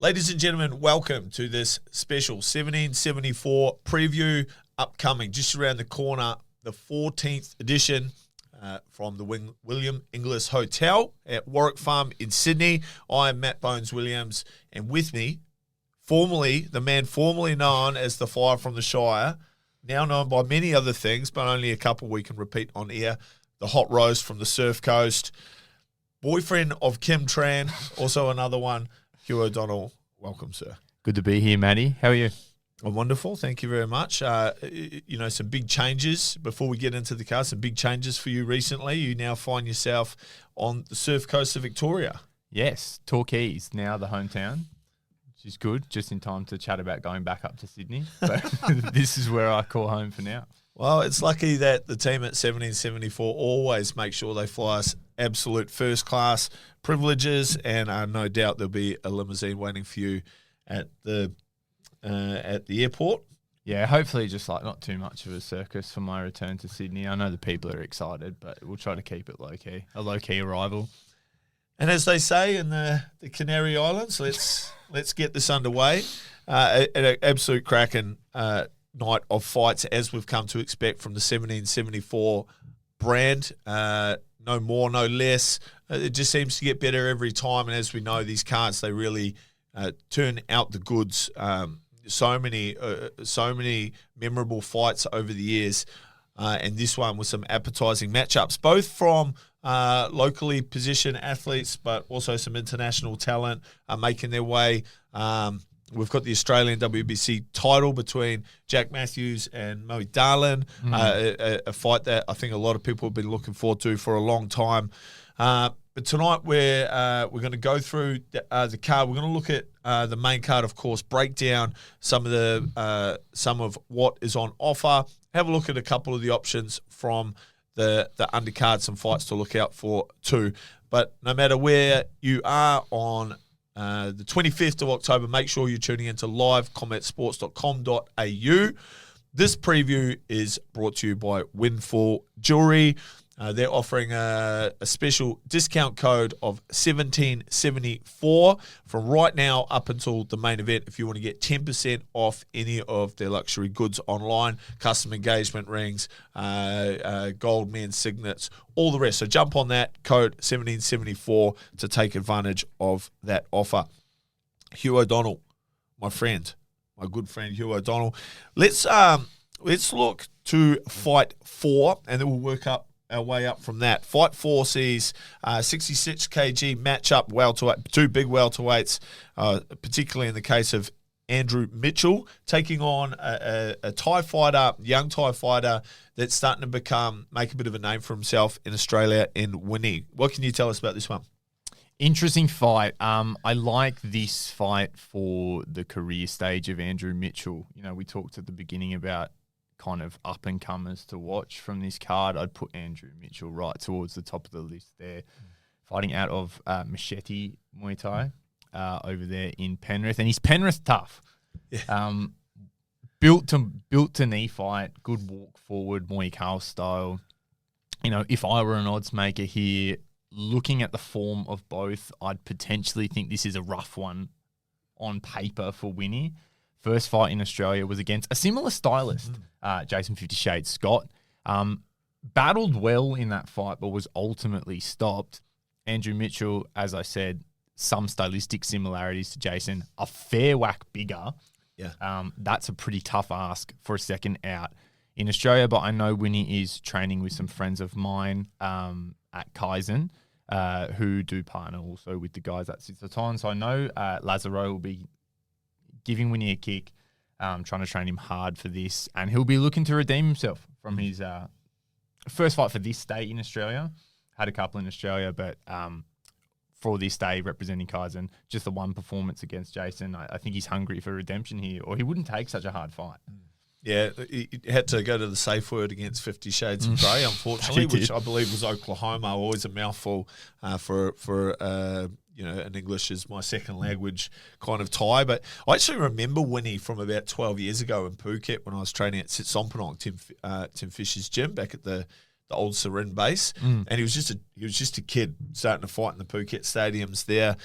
Ladies and gentlemen, welcome to this special 1774 preview upcoming just around the corner, the 14th edition from the William Angliss Hotel at Warwick Farm in Sydney. I am Matt Bones Williams, and with me, the man formerly known as the Fire from the Shire, now known by many other things, but only a couple we can repeat on air, the Hot Roast from the Surf Coast, boyfriend of Kim Tran, also another one, Hugh O'Donnell. Welcome, sir. Good to be here, Matty. How are you? I'm wonderful. Thank you very much. Some big changes before we get into the car, some big changes for you recently. You now find yourself on the surf coast of Victoria. Yes, Torquay, now the hometown, which is good, just in time to chat about going back up to Sydney. But this is where I call home for now. Well, it's lucky that the team at 1774 always make sure they fly us absolute first-class privileges, and no doubt there'll be a limousine waiting for you at the airport. Yeah, hopefully just not too much of a circus for my return to Sydney. I know the people are excited, but we'll try to keep it low-key, a low-key arrival. And as they say in the Canary Islands, let's get this underway. An absolute cracking night of fights, as we've come to expect from the 1774 brand. No more, no less. It just seems to get better every time. And as we know, these cards, they really turn out the goods. So many memorable fights over the years. And this one with some appetizing matchups, both from locally positioned athletes, but also some international talent making their way. We've got the Australian WBC title between Jack Matthews and Moe Darlin, a fight that I think a lot of people have been looking forward to for a long time. But tonight we're going to go through the card. We're going to look at the main card, of course, break down some of what is on offer, have a look at a couple of the options from the undercard, some fights to look out for too. But no matter where you are on the 25th of October, make sure you're tuning into livecombatsports.com.au. This preview is brought to you by Windfall Jewelry. They're offering a special discount code of 1774 from right now up until the main event if you want to get 10% off any of their luxury goods online, custom engagement rings, gold men's signets, all the rest. So jump on that code 1774 to take advantage of that offer. Hugh O'Donnell, my good friend Hugh O'Donnell. Let's look to fight 4, and then we'll work up our way up from that. Fight 4 sees 66 kg matchup, two big welterweights, particularly in the case of Andrew Mitchell, taking on a Thai fighter, young Thai fighter that's starting to make a bit of a name for himself in Australia in Winnie. What can you tell us about this one? Interesting fight. I like this fight for the career stage of Andrew Mitchell. You know, we talked at the beginning about kind of up-and-comers to watch from this card. I'd put Andrew Mitchell right towards the top of the list there, fighting out of Machete Muay Thai over there in Penrith. And he's Penrith tough. Yeah. Built to knee fight, good walk forward, Muay Thai style. You know, if I were an odds maker here, looking at the form of both, I'd potentially think this is a rough one on paper for Winnie. First fight in Australia was against a similar stylist, Jason 50 Shades Scott. Battled well in that fight, but was ultimately stopped. Andrew Mitchell, as I said, some stylistic similarities to Jason, a fair whack bigger. Yeah, that's a pretty tough ask for a second out in Australia, but I know Winnie is training with some friends of mine at Kaizen, who do partner also with the guys at Sitsaton. So I know Lazaro will be giving Winnie a kick, trying to train him hard for this, and he'll be looking to redeem himself from his first fight for this state in Australia. Had a couple in Australia, but for this day representing Kaizen, just the one performance against Jason, I think he's hungry for redemption here, or he wouldn't take such a hard fight. Yeah, he had to go to the safe word against 50 Shades of Grey, unfortunately, which I believe was Oklahoma. Always a mouthful for an English is my second language kind of tie. But I actually remember Winnie from about 12 years ago in Phuket when I was training at Sitsompanock, Tim Fisher's gym back at the old Seren base, and he was just a kid starting to fight in the Phuket stadiums there.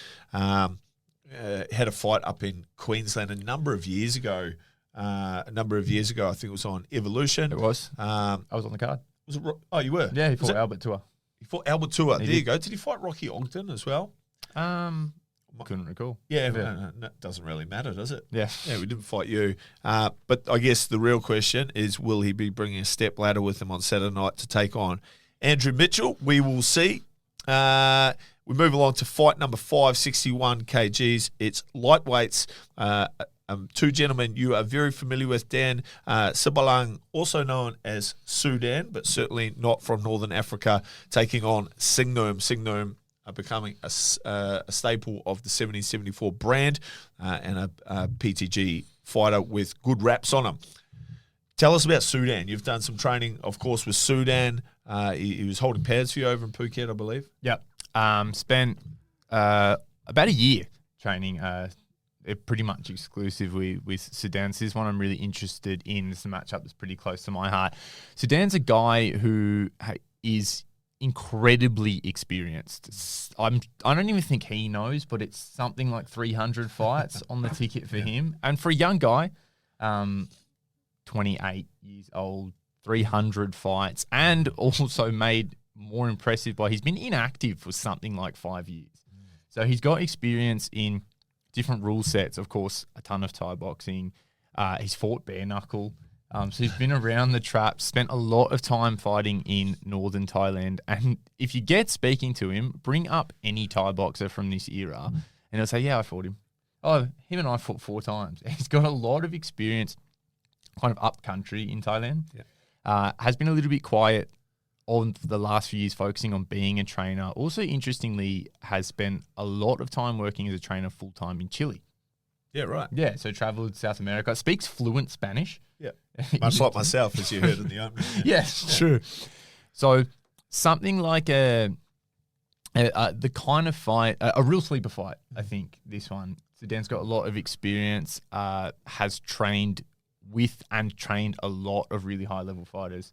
had a fight up in Queensland a number of years ago. I think it was on Evolution. It was. I was on the card. Was it? Oh, you were. Yeah, he fought Albert Tua. He fought Albert Tua. There did. you go. Did he fight Rocky Ogden as well? Couldn't recall. Yeah, no, it doesn't really matter, does it? Yeah. Yeah, we didn't fight you. But I guess the real question is, will he be bringing a step ladder with him on Saturday night to take on Andrew Mitchell? We will see. We move along to fight number 5, 61 kgs. It's lightweights. Two gentlemen you are very familiar with, Dan Sibalang, also known as Sudan, but certainly not from Northern Africa, taking on Singnum. Singnum becoming a staple of the 1774 brand and a PTG fighter with good raps on him. Tell us about Sudan. You've done some training, of course, with Sudan. He was holding pads for you over in Phuket, I believe. Yep. Spent about a year training pretty much exclusively with Sudan. This is one I'm really interested in. It's a matchup that's pretty close to my heart. Sudan's a guy who is incredibly experienced. I don't even think he knows, but it's something like 300 fights on the ticket for him. And for a young guy, 28 years old, 300 fights, and also made more impressive by he's been inactive for something like 5 years. So he's got experience in different rule sets, of course, a ton of Thai boxing. He's fought bare knuckle. So he's been around the traps, spent a lot of time fighting in northern Thailand. And if you get speaking to him, bring up any Thai boxer from this era, and he'll say, yeah, I fought him. Oh, him and I fought 4 times. He's got a lot of experience kind of up country in Thailand. Yeah. Has been a little bit quiet on the last few years, focusing on being a trainer. Also, interestingly, has spent a lot of time working as a trainer full-time in Chile. Yeah, right. Yeah, so travelled South America. Speaks fluent Spanish. Yeah, much like myself, as you heard in the opening. Yes, true. So something like the kind of fight, a real sleeper fight, I think, this one. Sudan's got a lot of experience, has trained with and trained a lot of really high-level fighters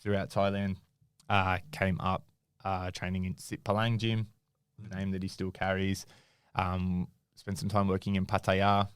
throughout Thailand. Came up training in Sit Palang Gym, the name that he still carries. Spent some time working in Pattaya.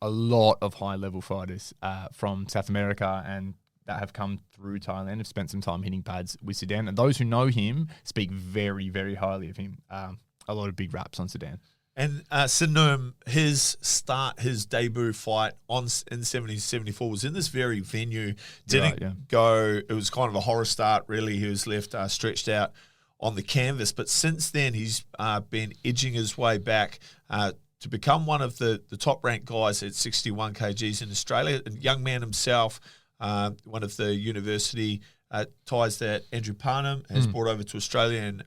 A lot of high-level fighters from South America and that have come through Thailand have spent some time hitting pads with Sudan. And those who know him speak very, very highly of him. A lot of big raps on Sudan. And Singnum, his debut fight in 1774 was in this very venue. Didn't go. It was kind of a horror start, really. He was left stretched out on the canvas. But since then, he's been edging his way back to become one of the top-ranked guys at 61 kgs in Australia. A young man himself, one of the university ties that Andrew Parnham has brought over to Australia and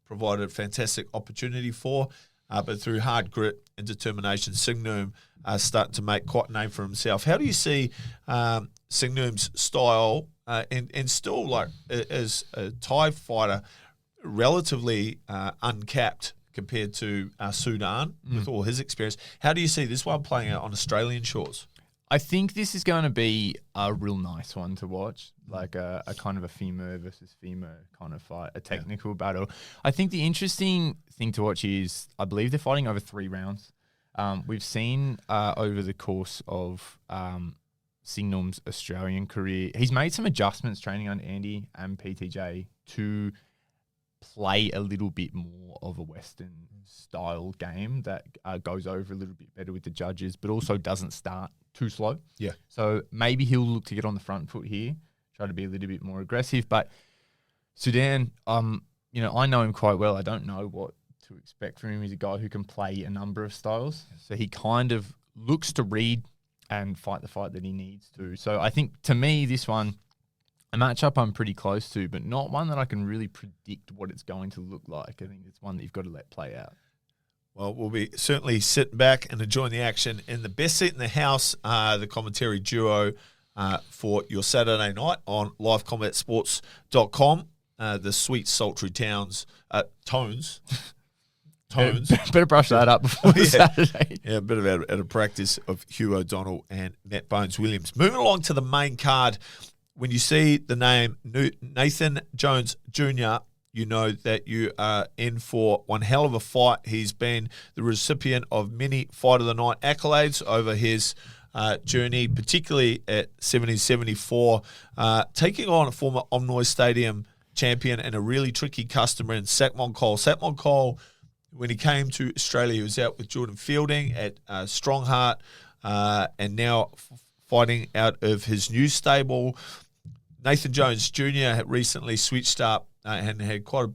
provided a fantastic opportunity for. But through hard grit and determination, Singnum starting to make quite a name for himself. How do you see Singnum's style and still, like, as a Thai fighter, relatively uncapped compared to Sudan with all his experience? How do you see this one playing out on Australian shores? I think this is going to be a real nice one to watch, like a kind of a femur versus femur kind of fight, a technical battle. I think the interesting thing to watch is, I believe they're fighting over 3 rounds. We've seen over the course of Singnum's Australian career, he's made some adjustments training on Andy and PTJ to play a little bit more of a Western style game that goes over a little bit better with the judges, but also doesn't start too slow. Yeah. So maybe he'll look to get on the front foot here, try to be a little bit more aggressive. But Sudan, I know him quite well. I don't know what to expect from him. He's a guy who can play a number of styles. So he kind of looks to read and fight the fight that he needs to. So I think, to me, this one, a matchup I'm pretty close to, but not one that I can really predict what it's going to look like. I think it's one that you've got to let play out. Well, we'll be certainly sitting back and enjoying the action in the best seat in the house, the commentary duo for your Saturday night on livecombatsports.com. The sweet, sultry tones. Better brush that up before Saturday. Yeah, a bit of out of practice of Hugh O'Donnell and Matt Bones Williams. Moving along to the main card, when you see the name Nathan Jones Jr., you know that you are in for one hell of a fight. He's been the recipient of many Fight of the Night accolades over his journey, particularly at 1774, taking on a former Omnoy Stadium champion and a really tricky customer in Sakmon Cole. Sakmon Cole, when he came to Australia, he was out with Jordan Fielding at Strongheart, and now fighting out of his new stable. Nathan Jones Jr. had recently switched up and had quite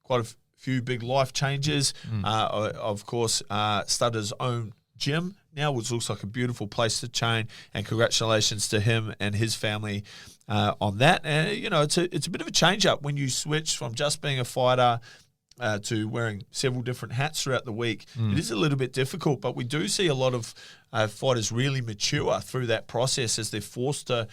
a few big life changes. Of course, started his own gym now, which looks like a beautiful place to train. And congratulations to him and his family on that. And it's a bit of a change up when you switch from just being a fighter to wearing several different hats throughout the week. It is a little bit difficult, but we do see a lot of fighters really mature through that process as they're forced to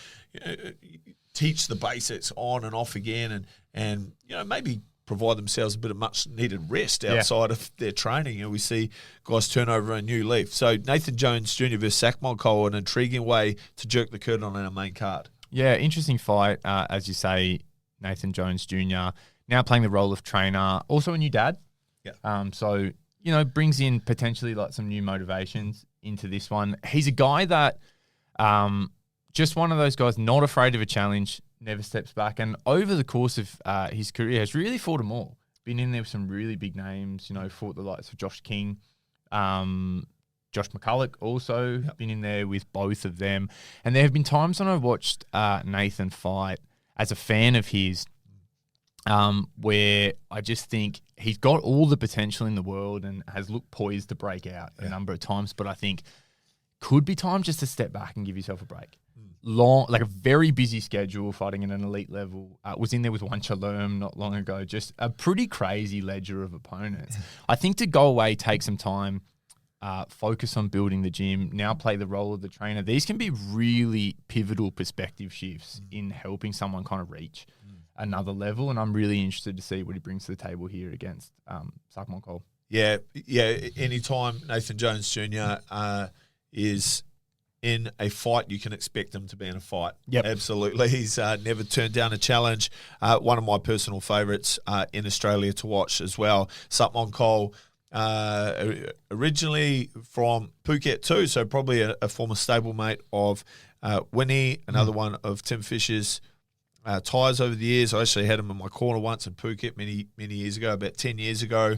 teach the basics on and off again, and maybe provide themselves a bit of much needed rest outside of their training. We see guys turn over a new leaf. So Nathan Jones Jr. versus Sakmon Cole, an intriguing way to jerk the curtain on our main card. Yeah, interesting fight. As you say, Nathan Jones Jr. now playing the role of trainer, also a new dad. Yeah. So brings in potentially like some new motivations into this one. He's a guy that just one of those guys, not afraid of a challenge, never steps back. And over the course of his career, has really fought them all. Been in there with some really big names, fought the likes of Josh King, Josh McCulloch also been in there with both of them. And there have been times when I've watched Nathan fight as a fan of his where I just think he's got all the potential in the world and has looked poised to break out a number of times. But I think could be time just to step back and give yourself a break. Like a very busy schedule, fighting at an elite level. Was in there with Wanchalerm not long ago. Just a pretty crazy ledger of opponents. I think to go away, take some time, focus on building the gym, now play the role of the trainer. These can be really pivotal perspective shifts in helping someone kind of reach another level. And I'm really interested to see what he brings to the table here against Sakmon Cole. Yeah. Anytime Nathan Jones Jr. Is in a fight, you can expect him to be in a fight. Yep. Absolutely. He's never turned down a challenge. One of my personal favourites in Australia to watch as well. Sakmon Cole, originally from Phuket too, so probably a former stablemate of Winnie, another one of Tim Fisher's ties over the years. I actually had him in my corner once in Phuket many years ago, about 10 years ago.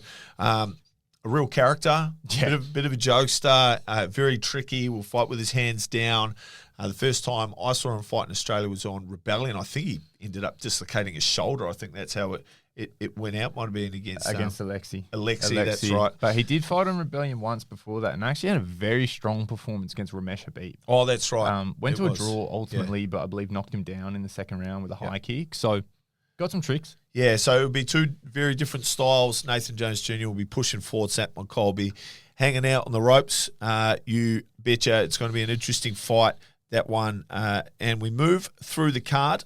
A real character, bit of a jokester, very tricky, will fight with his hands down. The first time I saw him fight in Australia was on Rebellion. I think he ended up dislocating his shoulder. I think that's how it went out. Might have been against Alexi. Alexi, that's right. But he did fight on Rebellion once before that and actually had a very strong performance against Ramesh Habib. Oh, that's right. Went to a draw ultimately, but I believe knocked him down in the second round with a high kick. So got some tricks. Yeah, so it would be two very different styles. Nathan Jones Jr. will be pushing forward. Sakmon Cole will be hanging out on the ropes. You betcha it's going to be an interesting fight, that one. And we move through the card.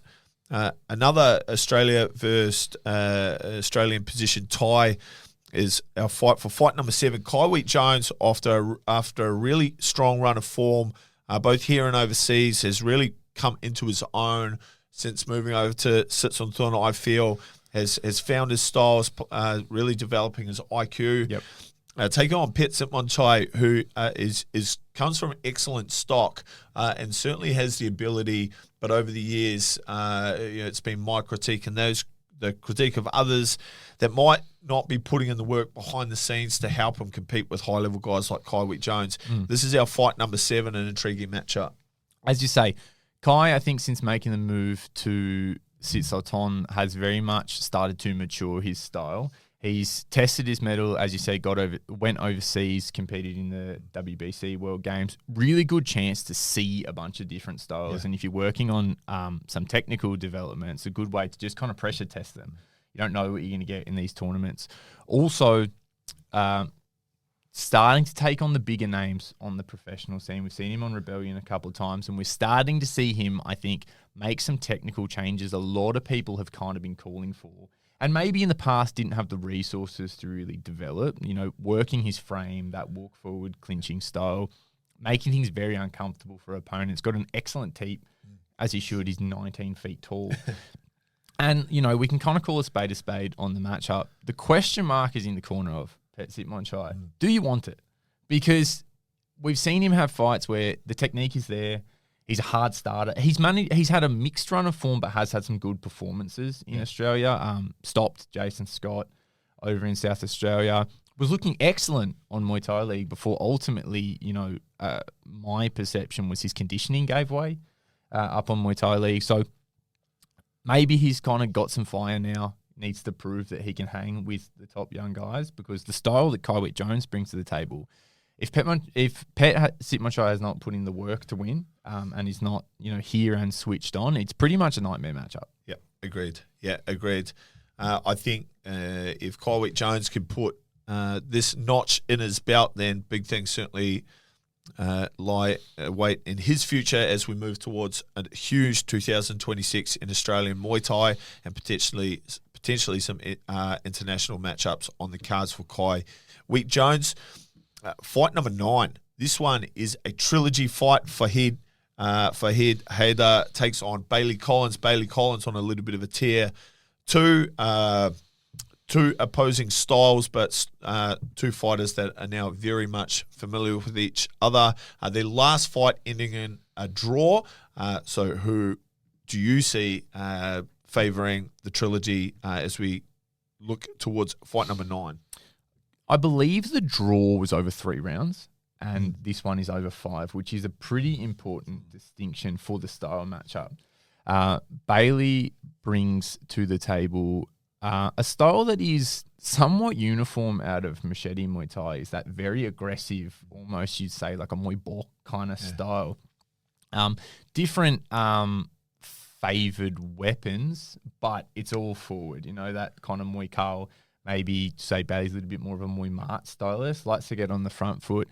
Another Australia versus Australian position tie is our fight for fight number 7. Kywheat Jones, after a really strong run of form, both here and overseas, has really come into his own since moving over to Sitsunthorn. I feel has found his styles, really developing his IQ. Yep. Taking on Pet Sitmonchai, who comes from excellent stock and certainly has the ability, but over the years, it's been my critique and the critique of others that might not be putting in the work behind the scenes to help him compete with high-level guys like Kywheat Jones. This is our fight number 7, an intriguing matchup. As you say, Kai, I think since making the move to Sitsunthorn, has very much started to mature his style. He's tested his mettle, as you say, went overseas, competed in the WBC World Games. Really good chance to see a bunch of different styles. And if you're working on some technical development, it's a good way to just kind of pressure test them. You don't know what you're going to get in these tournaments. Also, starting to take on the bigger names on the professional scene. We've seen him on Rebellion a couple of times, and we're starting to see him, I think, make some technical changes a lot of people have kind of been calling for. And maybe in the past didn't have the resources to really develop, working his frame, that walk forward clinching style, making things very uncomfortable for opponents. Got an excellent teep, as he should. He's 19 feet tall. And, we can kind of call a spade on the matchup. The question mark is in the corner of Pet Sitmonchai. Do you want it? Because we've seen him have fights where the technique is there. He's a hard starter. He's had a mixed run of form, but has had some good performances in Australia. Stopped Jason Scott over in South Australia. Was looking excellent on Muay Thai League before ultimately, my perception was his conditioning gave way up on Muay Thai League. So maybe he's kind of got some fire now. Needs to prove that he can hang with the top young guys, because the style that Kyweight Jones brings to the table, if Pet Sitmonchai has not put in the work to win, and he's not, here and switched on, it's pretty much a nightmare matchup. Yeah, agreed. I think if Kyweight Jones can put this notch in his belt, then big things certainly wait in his future as we move towards a huge 2026 in Australian Muay Thai, and potentially some international matchups on the cards for Kyweight Jones. Fight number 9. This one is a trilogy fight for Head. Hader takes on Bailey Collins. Bailey Collins on a little bit of a tear. Two opposing styles, but two fighters that are now very much familiar with each other. Their last fight ending in a draw. So who do you see favouring the trilogy as we look towards fight number 9? I believe the draw was over 3 rounds, and this one is over 5, which is a pretty important distinction for the style matchup. Bailey brings to the table a style that is somewhat uniform out of Machete Muay Thai. Is that very aggressive, almost you'd say like a Muay Bok kind of style. Different favoured weapons, but it's all forward. That kind of Muay Khal. Maybe say Bailey's a little bit more of a Muay Mart stylist, likes to get on the front foot.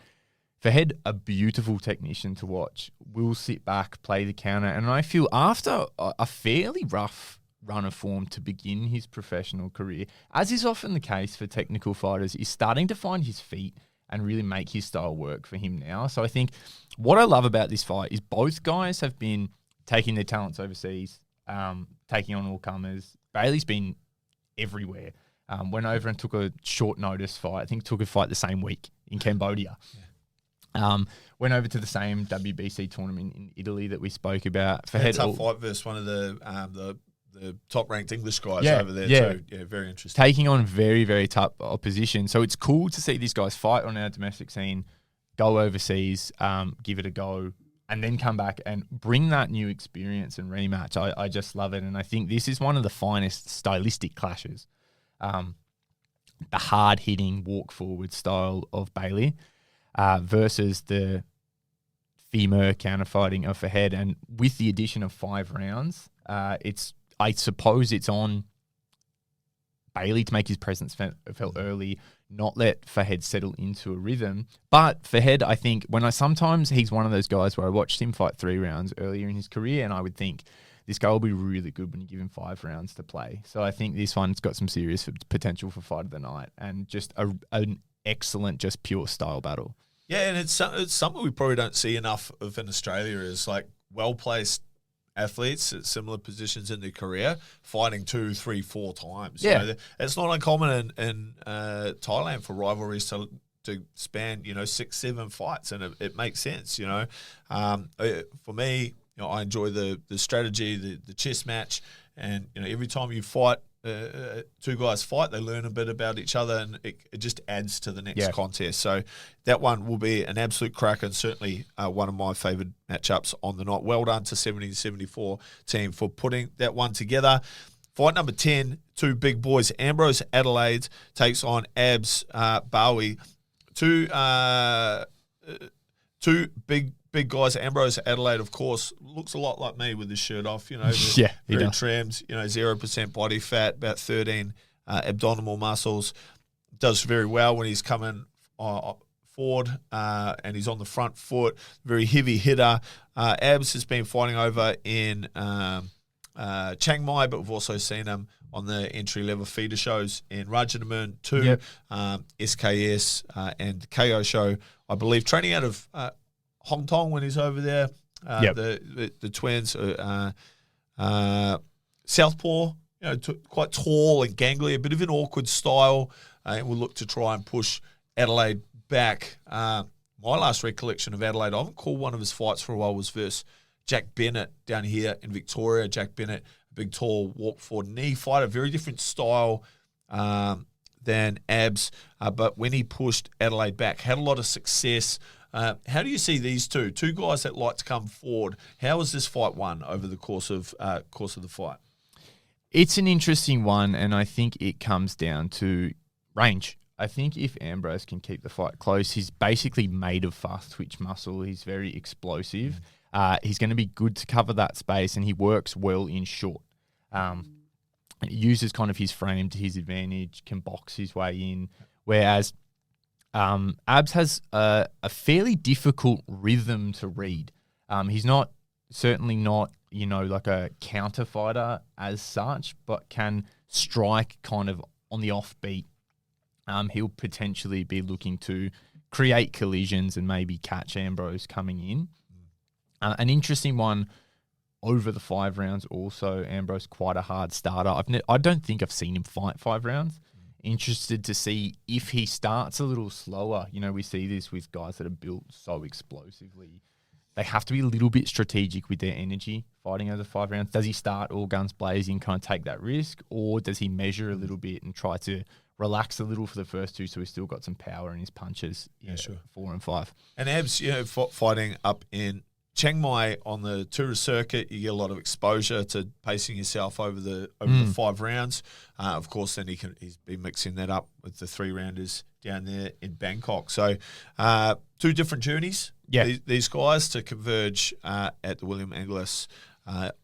Fahad, a beautiful technician to watch, will sit back, play the counter, and I feel after a fairly rough run of form to begin his professional career, as is often the case for technical fighters, he's starting to find his feet and really make his style work for him now. So I think what I love about this fight is both guys have been taking their talents overseas, taking on all comers. Bailey's been everywhere. Went over and took a short notice fight. I think took a fight the same week in Cambodia. Went over to the same WBC tournament in Italy that we spoke about. A tough fight versus one of the top-ranked English guys over there too. Yeah, very interesting. Taking on very, very tough opposition. So it's cool to see these guys fight on our domestic scene, go overseas, give it a go, and then come back and bring that new experience and rematch. I just love it. And I think this is one of the finest stylistic clashes. The hard-hitting, walk-forward style of Bailey versus the femur counter-fighting of Fahad. And with the addition of 5 rounds, I suppose it's on Bailey to make his presence felt early, not let Fahad settle into a rhythm. But Fahad, I think, sometimes he's one of those guys where I watched him fight 3 rounds earlier in his career, and I would think, this guy will be really good when you give him 5 rounds to play. So I think this one's got some serious potential for fight of the night, and just an excellent, just pure style battle. Yeah, and it's something we probably don't see enough of in Australia, is like well-placed athletes at similar positions in their career fighting 2, 3, 4 times. Yeah. It's not uncommon in Thailand for rivalries to span 6, 7 fights, and it makes sense. For me, I enjoy the strategy, the chess match, and every time you fight, 2 guys fight, they learn a bit about each other, and it just adds to the next contest. So that one will be an absolute cracker, and certainly one of my favoured matchups on the night. Well done to 70-74 team for putting that one together. Fight number 10, 2 big boys. Ambrose Adelaide takes on Abs Bowie. Two big guys. Ambrose Adelaide, of course, looks a lot like me with his shirt off. Very trimmed. 0% body fat, about 13 abdominal muscles. Does very well when he's coming forward and he's on the front foot. Very heavy hitter. Abs has been fighting over in Chiang Mai, but we've also seen him on the entry-level feeder shows in Rajadamnern too, SKS and KO show, I believe. Training out of Hong Kong when he's over there. The twins, Southpaw, quite tall and gangly, a bit of an awkward style. And we'll look to try and push Adelaide back. My last recollection of Adelaide, I haven't called one of his fights for a while, was versus Jack Bennett down here in Victoria. Jack Bennett, a big, tall, walk-forward knee fighter, very different style than Abs. But when he pushed Adelaide back, had a lot of success. How do you see these two guys that like to come forward? How was this fight won over the course of the fight? It's an interesting one, and I think it comes down to range. I think if Ambrose can keep the fight close, he's basically made of fast twitch muscle. He's very explosive. He's going to be good to cover that space, and he works well in short. He uses kind of his frame to his advantage, can box his way in, whereas Abs has a fairly difficult rhythm to read. He's certainly not, like a counter fighter as such, but can strike kind of on the offbeat. He'll potentially be looking to create collisions and maybe catch Ambrose coming in. An interesting one over the 5 rounds also. Ambrose, quite a hard starter. I don't think I've seen him fight 5 rounds. Interested to see if he starts a little slower. We see this with guys that are built so explosively. They have to be a little bit strategic with their energy fighting over 5 rounds. Does he start all guns blazing, kind of take that risk, or does he measure a little bit and try to relax a little for the first 2 so he's still got some power in his punches? Yeah, sure. 4 and 5. And Abs, fighting up in Chiang Mai on the tourist circuit, you get a lot of exposure to pacing yourself over the 5 rounds. Of course, then he's been mixing that up with the 3-rounders down there in Bangkok. So 2 different journeys. Yeah, these guys to converge at the William Angliss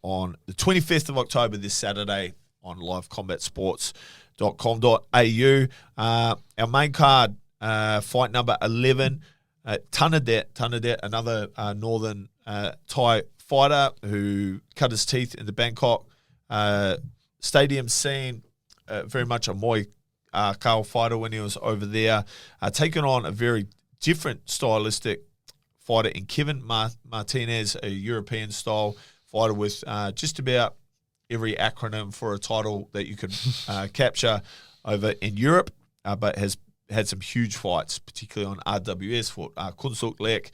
on the 25th of October this Saturday on livecombatsports.com.au. Our main card, fight number 11. Thanadet, another northern Thai fighter who cut his teeth in the Bangkok stadium scene, very much a Muay Thai fighter when he was over there, taking on a very different stylistic fighter in Kevin Martinez, a European-style fighter with just about every acronym for a title that you could capture over in Europe, but has had some huge fights, particularly on RWS for Kunsuk Lek.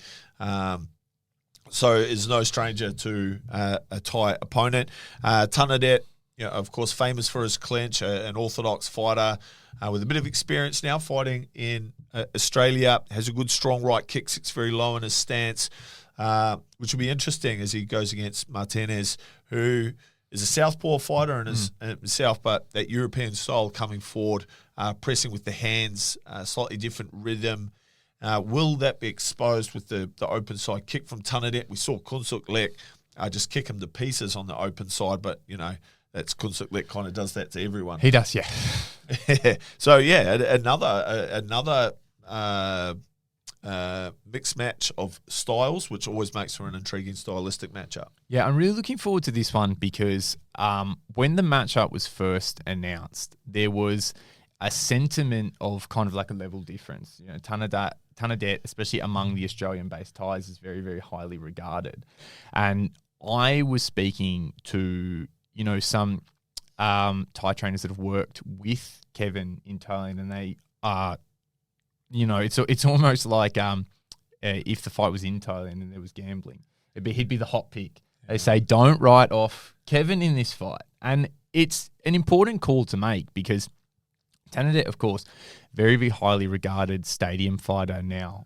So is no stranger to a Thai opponent. Thanadet, of course, famous for his clinch, an orthodox fighter with a bit of experience now fighting in Australia, has a good strong right kick, sits very low in his stance, which will be interesting as he goes against Martinez, who is a southpaw fighter and is himself, but that European style coming forward, pressing with the hands, slightly different rhythm. Will that be exposed with the open side kick from Thanadet? We saw Kunsuk Lek just kick him to pieces on the open side, but, that's Kunsuk Lek kind of does that to everyone. He does, yeah. So, yeah, another mixed match of styles, which always makes for an intriguing stylistic matchup. Yeah, I'm really looking forward to this one because when the matchup was first announced, there was a sentiment of kind of like a level difference. Thanadet, especially among the Australian-based Thais, is very, very highly regarded. And I was speaking to, some Thai trainers that have worked with Kevin in Thailand, and they are, it's almost like if the fight was in Thailand and there was gambling, he'd be the hot pick. Yeah. They say, don't write off Kevin in this fight. And it's an important call to make because Thanadet, of course, very, very highly regarded stadium fighter now,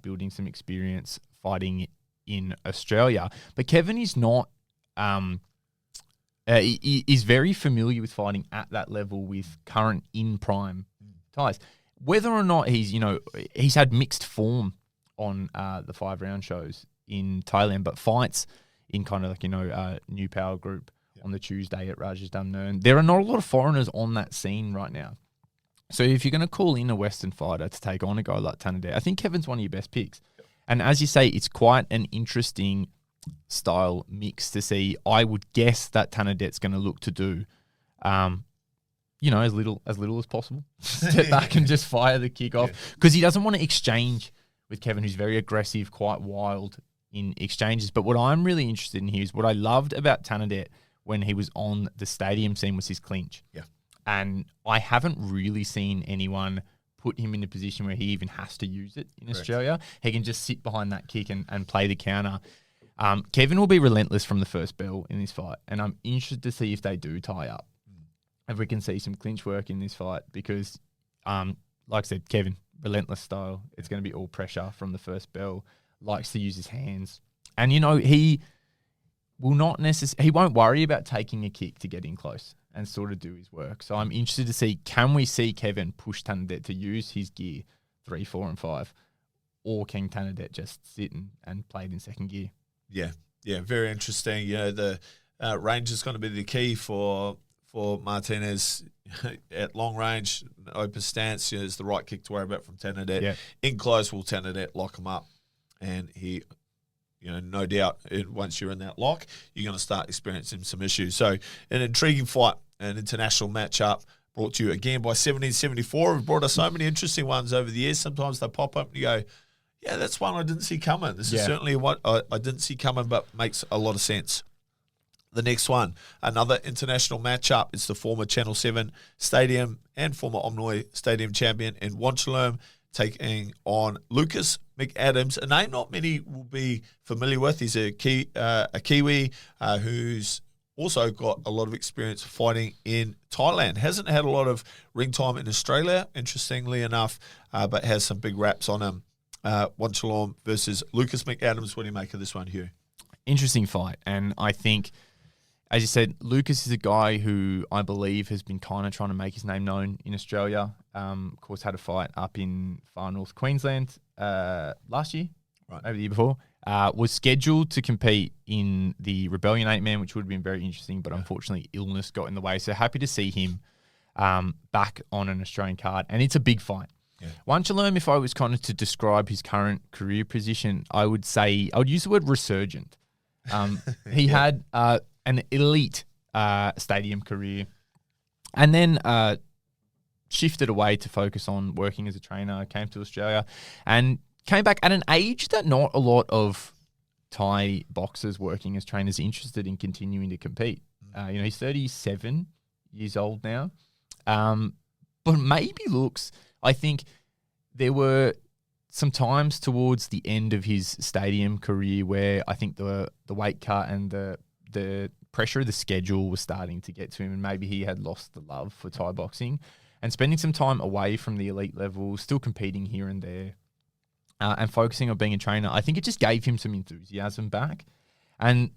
building some experience fighting in Australia. But Kevin is not, he is very familiar with fighting at that level with current in-prime Thais. Whether or not he's had mixed form on the 5-round shows in Thailand, but fights in kind of like, New Power Group on the Tuesday at Rajasthan. There are not a lot of foreigners on that scene right now. So if you're going to call in a Western fighter to take on a guy like Thanadet, I think Kevin's one of your best picks. And as you say, it's quite an interesting style mix to see. I would guess that Tanadet's going to look to do, as little as possible. Step back and just fire the kick off because he doesn't want to exchange with Kevin, who's very aggressive, quite wild in exchanges. But what I'm really interested in here is what I loved about Thanadet when he was on the stadium scene was his clinch. Yeah. And I haven't really seen anyone put him in a position where he even has to use it in Australia. He can just sit behind that kick and play the counter. Kevin will be relentless from the first bell in this fight, and I'm interested to see if they do tie up. If we can see some clinch work in this fight, because, like I said, Kevin, relentless style. It's going to be all pressure from the first bell. Likes to use his hands. And, he will not he won't worry about taking a kick to get in close and sort of do his work. So I'm interested to see, can we see Kevin push Tanadet to use his gear 3, 4, and 5? Or can Tanadet just sit and play it in second gear? Yeah, very interesting. The range is going to be the key for Martinez at long range, open stance. Is the right kick to worry about from Tanadet. Yeah. In close, will Tanadet lock him up? And he, no doubt, once you're in that lock, you're going to start experiencing some issues. So an intriguing fight, an international matchup brought to you again by 1774. We've brought us so many interesting ones over the years. Sometimes they pop up and you go, yeah, that's one I didn't see coming. This is certainly what I didn't see coming, but makes a lot of sense. The next one, another international matchup. It's the former Channel 7 Stadium and former Omnoy Stadium champion in Wanchalearn taking on Lucas McAdams, a name not many will be familiar with. He's a Kiwi who's also got a lot of experience fighting in Thailand. Hasn't had a lot of ring time in Australia, interestingly enough, but has some big raps on him. Wanchalearn versus Lucas McAdams. What do you make of this one, Hugh? Interesting fight. And I think, as you said, Lucas is a guy who I believe has been kind of trying to make his name known in Australia. Of course, had a fight up in far north Queensland last year, right? Maybe the year before. Was scheduled to compete in the Rebellion 8-man, which would have been very interesting, but unfortunately illness got in the way. So happy to see him back on an Australian card. And it's a big fight. Yeah. Wanchalearn, if I was kind of to describe his current career position, I would use the word resurgent. He had an elite stadium career and then shifted away to focus on working as a trainer, came to Australia and came back at an age that not a lot of Thai boxers working as trainers are interested in continuing to compete. He's 37 years old now, but maybe looks... I think there were some times towards the end of his stadium career where I think the weight cut and the pressure of the schedule was starting to get to him, and maybe he had lost the love for Thai boxing. And spending some time away from the elite level, still competing here and there, and focusing on being a trainer, I think it just gave him some enthusiasm back. And,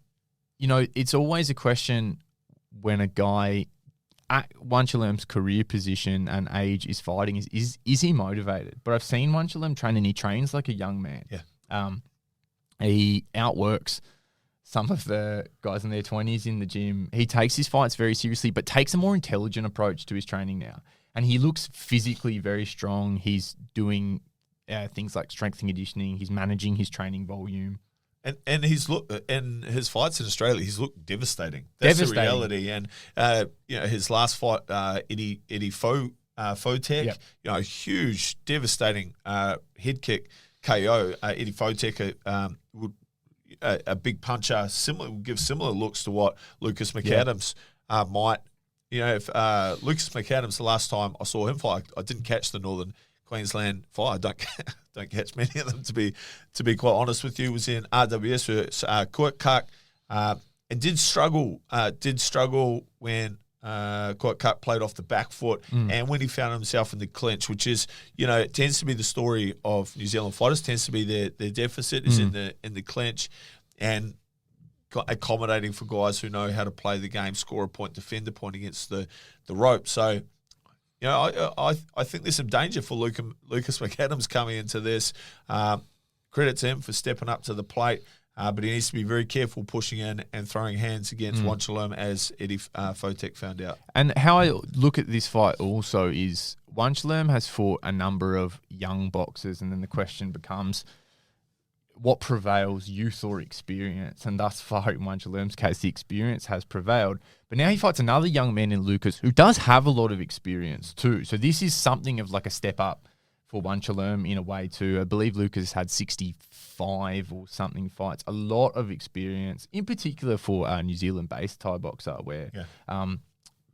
it's always a question when a guy at Wanchalearn's career position and age is fighting, is he motivated? But I've seen Wanchalearn train, and he trains like a young man. Yeah. He outworks some of the guys in their 20s in the gym. He takes his fights very seriously, but takes a more intelligent approach to his training now. And he looks physically very strong. He's doing things like strength and conditioning. He's managing his training volume. And his his fights in Australia, he's looked devastating. That's the reality. And his last fight, Eddie Fotek, yep. Huge, devastating head kick KO. Eddie Fotek would a big puncher, would give similar looks to what Lucas McAdams might. If Lucas McAdams, the last time I saw him fight, I didn't catch the Northern Queensland fight. I don't catch many of them, to be quite honest with you. Was in RWS for Kuat and did struggle when Kuat played off the back foot and when he found himself in the clinch, which is, it tends to be the story of New Zealand fighters, tends to be their deficit is in the clinch, and accommodating for guys who know how to play the game, score a point, defend a point against the rope. So, I think there's some danger for Lucas McAdams coming into this. Credit to him for stepping up to the plate, but he needs to be very careful pushing in and throwing hands against Wanchalearn, as Eddie Fotek found out. And how I look at this fight also is Wanchalearn has fought a number of young boxers, and then the question becomes, what prevails, youth or experience? And thus far, in Wanchalearn's case, the experience has prevailed. But now he fights another young man in Lucas who does have a lot of experience too. So this is something of like a step up for Wanchalerm in a way too. I believe Lucas had 65 or something fights. A lot of experience, in particular for a New Zealand-based Thai boxer, where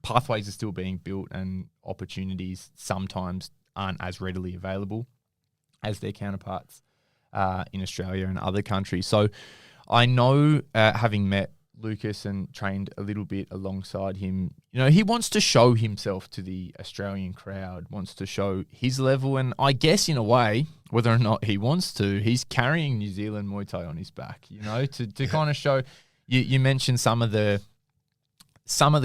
pathways are still being built and opportunities sometimes aren't as readily available as their counterparts in Australia and other countries. So I know, having met Lucas and trained a little bit alongside him, he wants to show himself to the Australian crowd, wants to show his level. And I guess in a way, whether or not he wants to, he's carrying New Zealand Muay Thai on his back, to kind of show. You mentioned some of the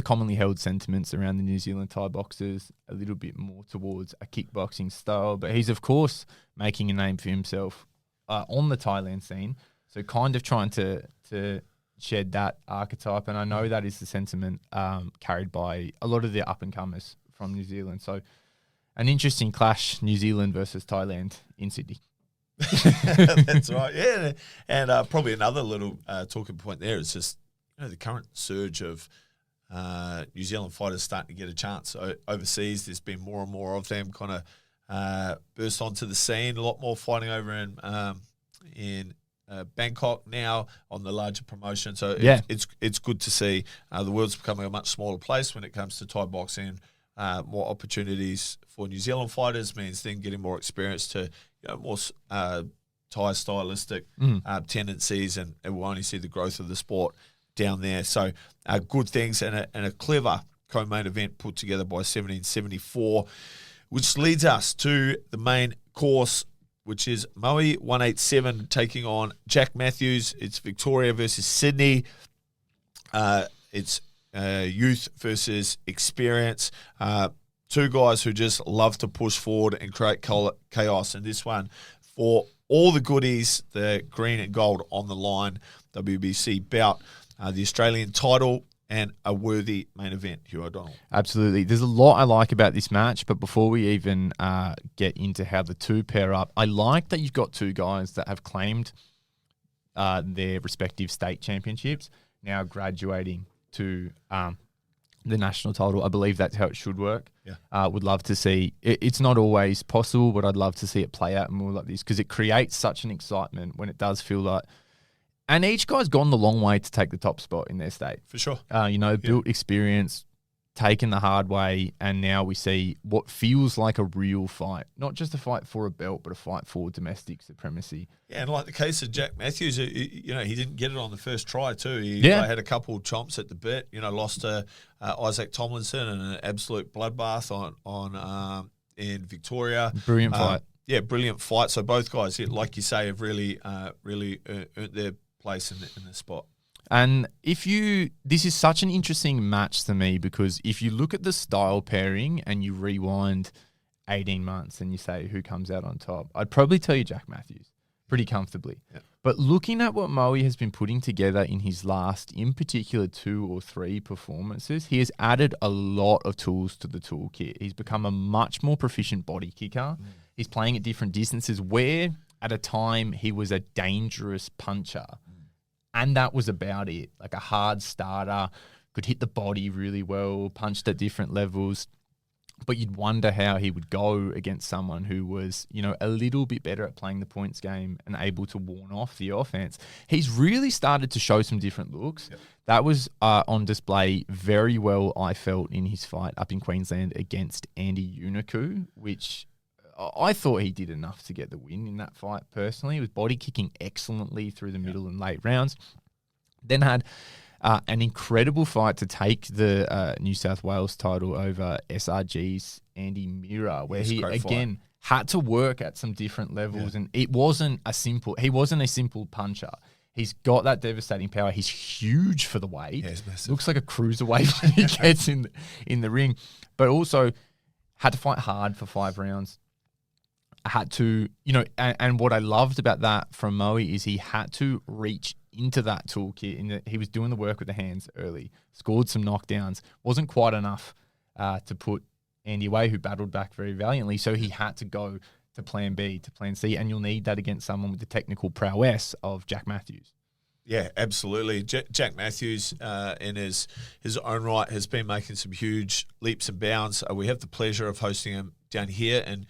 commonly held sentiments around the New Zealand Thai boxers, a little bit more towards a kickboxing style, but he's of course making a name for himself on the Thailand scene. So kind of trying to shed that archetype, and I know that is the sentiment carried by a lot of the up-and-comers from New Zealand. So an interesting clash, New Zealand versus Thailand in Sydney. That's right, yeah. And probably another little talking point there is just the current surge of New Zealand fighters starting to get a chance overseas. There's been more and more of them kind of burst onto the scene. A lot more fighting over in Bangkok now on the larger promotion. So it's good to see the world's becoming a much smaller place when it comes to Thai boxing. More opportunities for New Zealand fighters means then getting more experience to more Thai stylistic tendencies, and we'll only see the growth of the sport down there. So good things, and a clever co-main event put together by 1774, which leads us to the main course, which is Muay 187 taking on Jack Matthews. It's Victoria versus Sydney. It's youth versus experience. Two guys who just love to push forward and create chaos. And this one, for all the goodies, the green and gold on the line, WBC bout, the Australian title, and a worthy main event, Hugh O'Donnell. Absolutely. There's a lot I like about this match, but before we even get into how the two pair up, I like that you've got two guys that have claimed their respective state championships, now graduating to the national title. I believe that's how it should work. Yeah. Would love to see, it's not always possible, but I'd love to see it play out more like this, because it creates such an excitement when it does feel like. And each guy's gone the long way to take the top spot in their state. For sure. Built experience, taken the hard way, and now we see what feels like a real fight. Not just a fight for a belt, but a fight for domestic supremacy. Yeah, and like the case of Jack Matthews, he didn't get it on the first try too. He had a couple chomps at the bit, lost to Isaac Tomlinson in an absolute bloodbath on in Victoria. Brilliant fight. Yeah, brilliant fight. So both guys, like you say, have really earned their place in the spot. And this is such an interesting match to me, because if you look at the style pairing and you rewind 18 months and you say who comes out on top, I'd probably tell you Jack Matthews pretty comfortably. Yeah. But looking at what Muay has been putting together in his last, in particular, 2 or 3 performances, he has added a lot of tools to the toolkit. He's become a much more proficient body kicker. He's playing at different distances, where at a time he was a dangerous puncher. And that was about it. Like a hard starter, could hit the body really well, punched at different levels. But you'd wonder how he would go against someone who was, a little bit better at playing the points game and able to warn off the offense. He's really started to show some different looks. Yep. That was on display very well, I felt, in his fight up in Queensland against Andy Unicu, which I thought he did enough to get the win in that fight personally. He was body kicking excellently through the middle and late rounds. Then had an incredible fight to take the New South Wales title over SRG's Andy Mira, where he again had to work at some different levels, and he wasn't a simple puncher. He's got that devastating power. He's huge for the weight. Yeah, he's massive. Looks like a cruiserweight when he gets in the ring, but also had to fight hard for 5 rounds. Had to, and what I loved about that from Muay is he had to reach into that toolkit, in that he was doing the work with the hands early, scored some knockdowns, wasn't quite enough to put Andy away, who battled back very valiantly. So he had to go to plan B, to plan C, and you'll need that against someone with the technical prowess of Jack Matthews. Yeah, absolutely. Jack Matthews, in his own right, has been making some huge leaps and bounds. We have the pleasure of hosting him down here in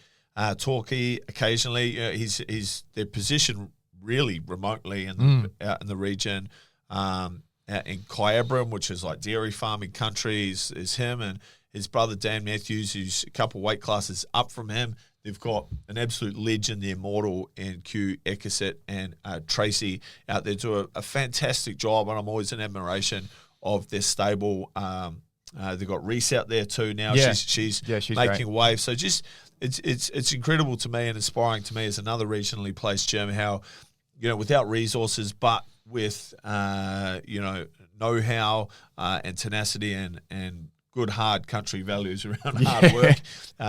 talky occasionally. He's their position really remotely out in the region. Out in Kyabram, which is like dairy farming country, is him and his brother Dan Matthews, who's a couple weight classes up from him. They've got an absolute legend, the immortal, in Hugh and Tracy out there do a fantastic job, and I'm always in admiration of their stable. They've got Reese out there too now. Yeah. She's making great. waves. So just it's incredible to me and inspiring to me as another regionally placed gym how, without resources but with know-how and tenacity and good hard country values around hard work.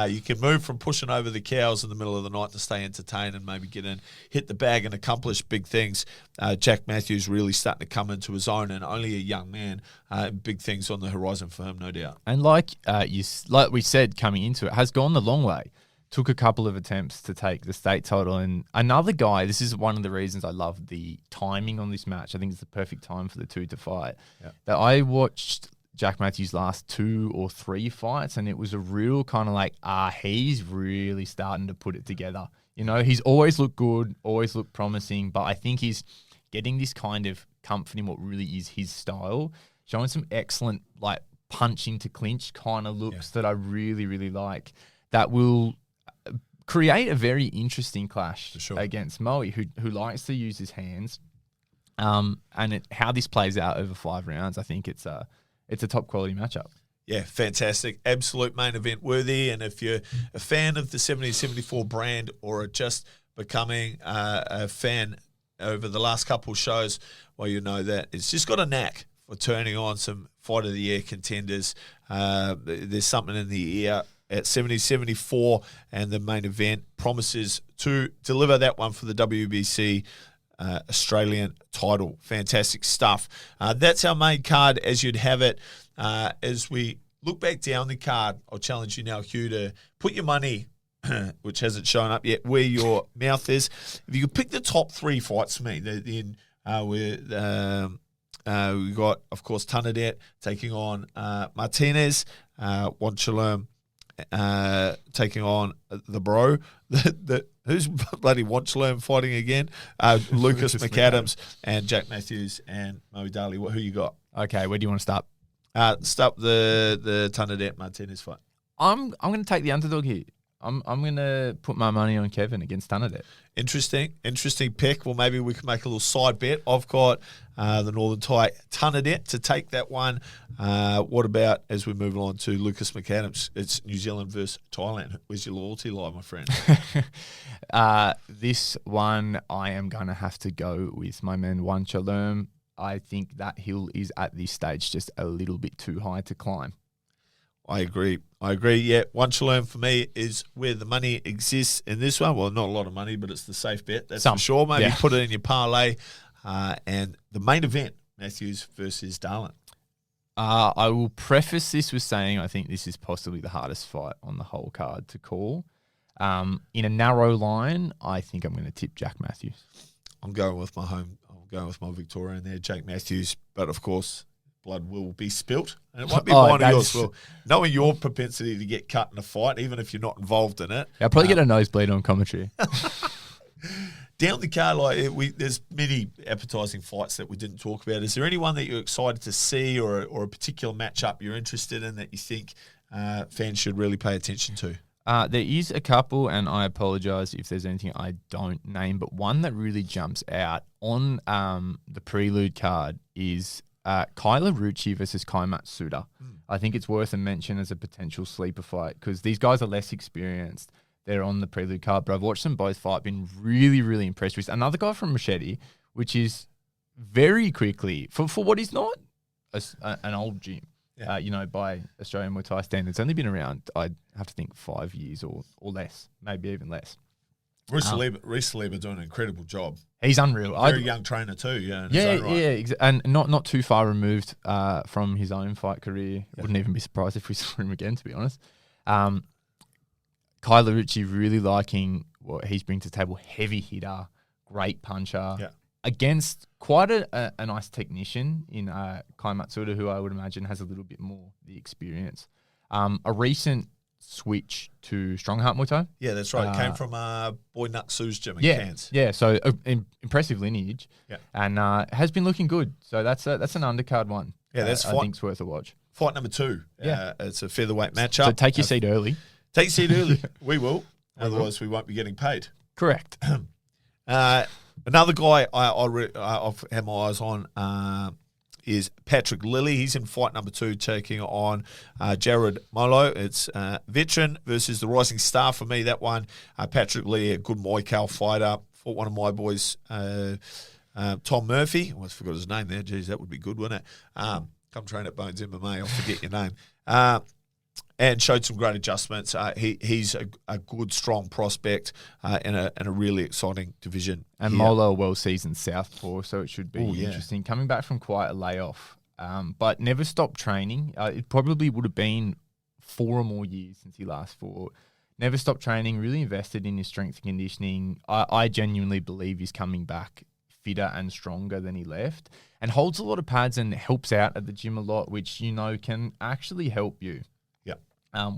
You can move from pushing over the cows in the middle of the night to stay entertained and maybe get in, hit the bag and accomplish big things. Jack Matthews really starting to come into his own, and only a young man. Big things on the horizon for him, no doubt. And like we said coming into it, has gone the long way. Took a couple of attempts to take the state title. And another guy, this is one of the reasons I love the timing on this match. I think it's the perfect time for the two to fight. Yeah. That I watched Jack Matthews' last 2 or 3 fights, and it was a real kind of like, he's really starting to put it together. He's always looked good, always looked promising, but I think he's getting this kind of comfort in what really is his style, showing some excellent like punch into clinch kind of looks that I really, really like, that will create a very interesting clash against Moe, who likes to use his hands. And how this plays out over 5 rounds, I think it's a top quality matchup. Yeah, fantastic. Absolute main event worthy. And if you're a fan of the 1774 brand or are just becoming a fan over the last couple of shows, well, you know that it's just got a knack for turning on some fight of the year contenders. There's something in the air at 1774, and the main event promises to deliver that one for the WBC Australian title. Fantastic stuff. That's our main card as you'd have it. As we look back down the card, I'll challenge you now, Hugh, to put your money, which hasn't shown up yet, where your mouth is. If you could pick the top 3 fights for me, then we got, of course, Tanadet taking on Martinez, Wanchalerm taking on the bro. Who's bloody Wanchalerm fighting again? Lucas McAdams and Jack Matthews and Moe Daly. Who you got? Okay, where do you want to start? Start the Tanadet Martinez fight. I'm going to take the underdog here. I'm going to put my money on Kevin against Tanadet. Interesting pick. Well, maybe we can make a little side bet. I've got the Northern Thai Tanadet to take that one. What about as we move on to Lucas McAdams? It's New Zealand versus Thailand. Where's your loyalty lie, my friend? This one, I am going to have to go with my man Wanchalerm. I think that hill is at this stage just a little bit too high to climb. I agree. Yeah, Wanchalerm for me is where the money exists in this one. Well, not a lot of money, but it's the safe bet. That's for sure. Maybe put it in your parlay. And the main event, Matthews versus Darlin. I will preface this with saying I think this is possibly the hardest fight on the whole card to call. In a narrow line, I think I'm going to tip Jack Matthews. I'm going with my Victorian there, Jack Matthews. But of course, blood will be spilt, and it won't be mine or yours. Well, knowing your propensity to get cut in a fight, even if you're not involved in it, I'll probably get a nosebleed on commentary. Down the card, there's many appetising fights that we didn't talk about. Is there anyone that you're excited to see, or a particular matchup you're interested in that you think fans should really pay attention to? There is a couple, and I apologise if there's anything I don't name, but one that really jumps out on the prelude card is Kyler Rucci versus Kai Matsuda. I think it's worth a mention as a potential sleeper fight because these guys are less experienced. They're on the prelude card, but I've watched them both fight, been really, really impressed with. Another guy from Machete, which is very quickly, for what is not an old gym, by Australian Muay Thai standards, only been around, I'd have to think 5 years or less, maybe even less. Reece Saliba doing an incredible job. He's unreal. Very young trainer too. And not too far removed from his own fight career. Yeah. Wouldn't even be surprised if we saw him again, to be honest. Kyler Rucci really liking what he's bringing to the table. Heavy hitter, great puncher. Yeah. Against quite a nice technician in Kai Matsuda, who I would imagine has a little bit more the experience. A recent switch to Strong Heart Muay Thai. Yeah, that's right. It came from Boy Nutsu's gym in Yeah, Cairns. yeah. So impressive lineage, Yeah. and has been looking good. So that's an undercard one. Yeah, that's I think it's worth a watch. Fight number 2. Yeah. It's a featherweight matchup. So take your seat early. Take your seat early. We will. Otherwise, we won't be getting paid. Correct. Another guy I've had my eyes on is Patrick Lilly. He's in fight number 2, taking on Jared Molo. It's veteran versus the rising star for me. That one, Patrick Lilly, a good Muay Thai fighter. Fought one of my boys, Tom Murphy. I almost forgot his name there. Geez, that would be good, wouldn't it? Come train at Bones MMA. I'll forget your name. And showed some great adjustments. He's a good, strong prospect in a really exciting division. And here. Molo, well-seasoned southpaw, so it should be interesting. Coming back from quite a layoff, but never stopped training. It probably would have been 4 or more years since he last fought. Never stopped training, really invested in his strength and conditioning. I genuinely believe he's coming back fitter and stronger than he left, and holds a lot of pads and helps out at the gym a lot, which can actually help you.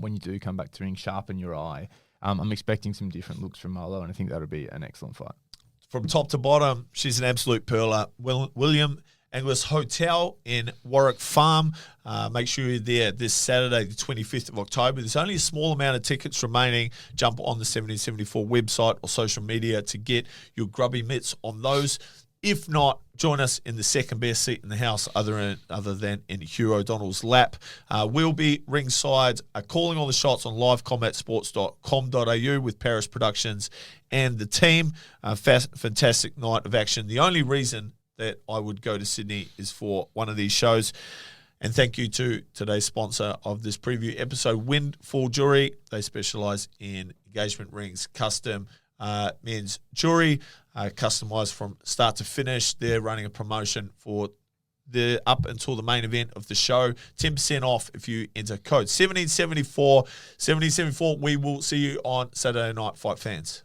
When you do come back to ring, sharpen your eye. I'm expecting some different looks from Molo, and I think that'll be an excellent fight. From top to bottom, she's an absolute pearler. William Angliss Hotel in Warwick Farm. Make sure you're there this Saturday, the 25th of October. There's only a small amount of tickets remaining. Jump on the 1774 website or social media to get your grubby mitts on those. If not, join us in the second best seat in the house other than in Hugh O'Donnell's lap. We'll be ringside calling all the shots on livecombatsports.com.au with Paris Productions and the team. Fantastic night of action. The only reason that I would go to Sydney is for one of these shows. And thank you to today's sponsor of this preview episode, Windfall Jewelry. They specialise in engagement rings, custom men's jewelry, customized from start to finish. They're running a promotion for the up until the main event of the show. 10% off if you enter code 1774. 1774. We will see you on Saturday night, Fight Fans.